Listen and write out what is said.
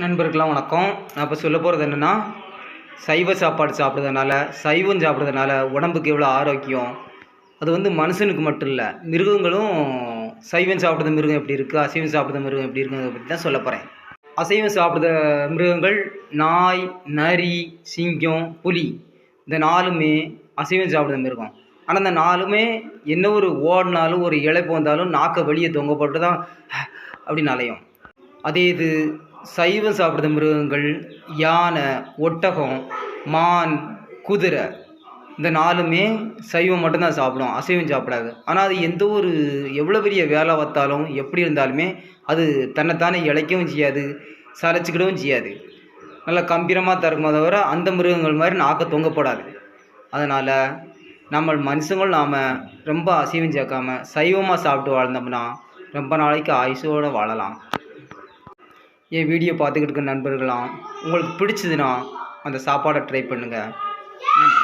நண்பர்களாம் வணக்கம். நான் இப்போ சொல்ல போகிறது என்னென்னா, சைவ சாப்பாடு சாப்பிட்றதுனால, சைவம் சாப்பிட்றதுனால உடம்புக்கு எவ்வளோ ஆரோக்கியம். அது வந்து மனுஷனுக்கு மட்டும் இல்லை, மிருகங்களும் சைவம் சாப்பிட்ற மிருகம் எப்படி இருக்குது, அசைவம் சாப்பிட்ற மிருகம் எப்படி இருக்குங்கிறத பற்றி தான் சொல்ல போகிறேன். அசைவம் சாப்பிட்ற மிருகங்கள் நாய், நரி, சிங்கம், புலி, இந்த நாலுமே அசைவம் சாப்பிட்ற மிருகம். ஆனால் இந்த நாலுமே என்ன ஒரு ஓடினாலும் ஒரு இளைப்பு வந்தாலும் நாக்கை வெளியே தொங்க போட்டு தான் அப்படின்னு அலையும். அதே இது சைவம் சாப்பிட்ற மிருகங்கள் யானை, ஒட்டகம், மான், குதிரை, இந்த நாலுமே சைவம் மட்டும்தான் சாப்பிடும், அசைவம் சாப்பிடாது. ஆனால் அது எந்த ஒரு எவ்வளோ பெரிய வேலை பார்த்தாலும் எப்படி இருந்தாலுமே அது தன்னைத்தானே இளைக்கவும் செய்யாது, சளைச்சிக்கிடவும் செய்யாது. நல்லா கம்பீரமாக தருக்குமே தவிர அந்த மிருகங்கள் மாதிரி நாக்க தொங்கப்படாது. அதனால் நம்ம மனுஷங்களும் நாம் ரொம்ப அசைவம் சேர்க்காம சைவமாக சாப்பிட்டு வாழ்ந்தோம்னா ரொம்ப நாளைக்கு ஆயுசோடு வாழலாம். என் வீடியோ பார்த்துக்கிட்டு இருக்க நண்பர்களாம், உங்களுக்கு பிடிச்சதுன்னா அந்த சாப்பாடை ட்ரை பண்ணுங்கள். நன்றி.